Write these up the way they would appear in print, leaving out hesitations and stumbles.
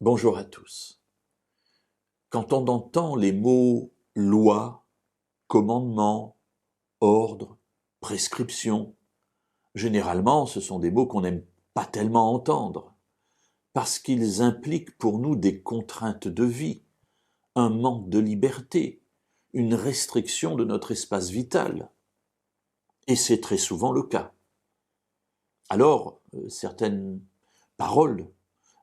Bonjour à tous. Quand on entend les mots loi, commandement, ordre, prescription, généralement ce sont des mots qu'on n'aime pas tellement entendre, parce qu'ils impliquent pour nous des contraintes de vie, un manque de liberté, une restriction de notre espace vital. Et c'est très souvent le cas. Alors, certaines paroles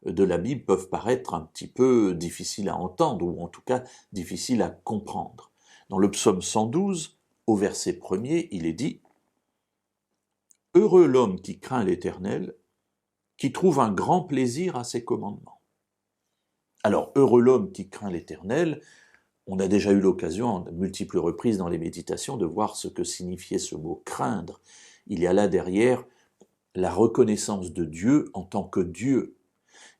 de la Bible peuvent paraître un petit peu difficiles à entendre, ou en tout cas difficiles à comprendre. Dans le psaume 112, au verset 1er, il est dit « Heureux l'homme qui craint l'Éternel, qui trouve un grand plaisir à ses commandements. » Alors, heureux l'homme qui craint l'Éternel, on a déjà eu l'occasion, à de multiples reprises dans les méditations, de voir ce que signifiait ce mot « craindre ». Il y a là derrière la reconnaissance de Dieu en tant que Dieu.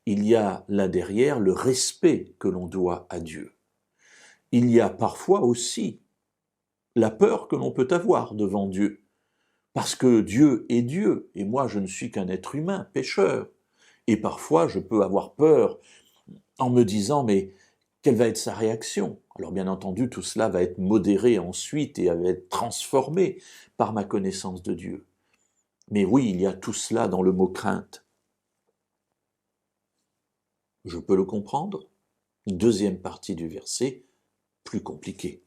Il y a là derrière le respect que l'on doit à Dieu. Il y a parfois aussi la peur que l'on peut avoir devant Dieu, parce que Dieu est Dieu, et moi je ne suis qu'un être humain, pécheur. Et parfois je peux avoir peur en me disant, mais quelle va être sa réaction? Alors bien entendu, tout cela va être modéré ensuite et va être transformé par ma connaissance de Dieu. Mais oui, il y a tout cela dans le mot crainte. Je peux le comprendre. Deuxième partie du verset, plus compliqué.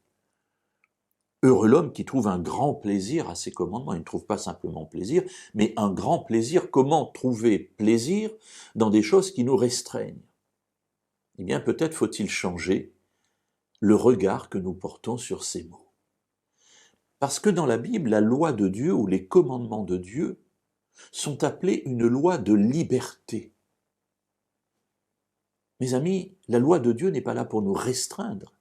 Heureux l'homme qui trouve un grand plaisir à ses commandements. Il ne trouve pas simplement plaisir, mais un grand plaisir. Comment trouver plaisir dans des choses qui nous restreignent? Eh bien, peut-être faut-il changer le regard que nous portons sur ces mots. Parce que dans la Bible, la loi de Dieu ou les commandements de Dieu sont appelés une loi de liberté. Mes amis, la loi de Dieu n'est pas là pour nous restreindre,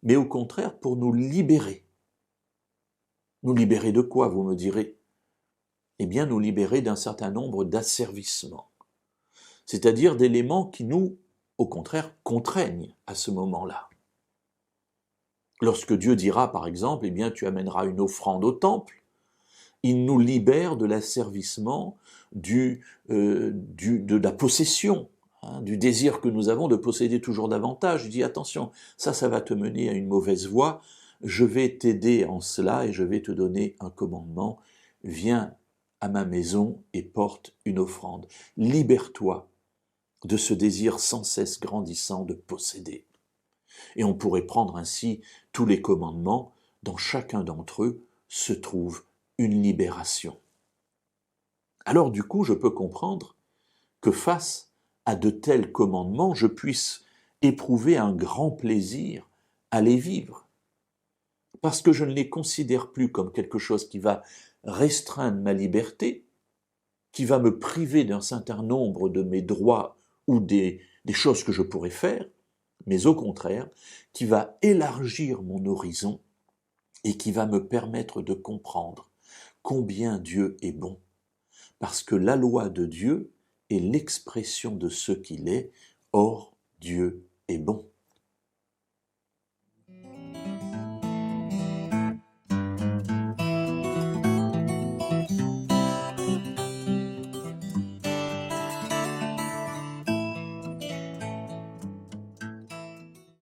mais au contraire pour nous libérer. Nous libérer de quoi, vous me direz? Eh bien, nous libérer d'un certain nombre d'asservissements, c'est-à-dire d'éléments qui nous, au contraire, contraignent à ce moment-là. Lorsque Dieu dira, par exemple, eh bien, tu amèneras une offrande au temple, il nous libère de l'asservissement de la possession, du désir que nous avons de posséder toujours davantage. Il dit, attention, ça va te mener à une mauvaise voie, je vais t'aider en cela et je vais te donner un commandement, viens à ma maison et porte une offrande. Libère-toi de ce désir sans cesse grandissant de posséder. Et on pourrait prendre ainsi tous les commandements, dans chacun d'entre eux se trouve une libération. Alors du coup, je peux comprendre que face à de tels commandements, je puisse éprouver un grand plaisir à les vivre, parce que je ne les considère plus comme quelque chose qui va restreindre ma liberté, qui va me priver d'un certain nombre de mes droits ou des choses que je pourrais faire, mais au contraire, qui va élargir mon horizon et qui va me permettre de comprendre combien Dieu est bon. Parce que la loi de Dieu est l'expression de ce qu'il est, or Dieu est bon.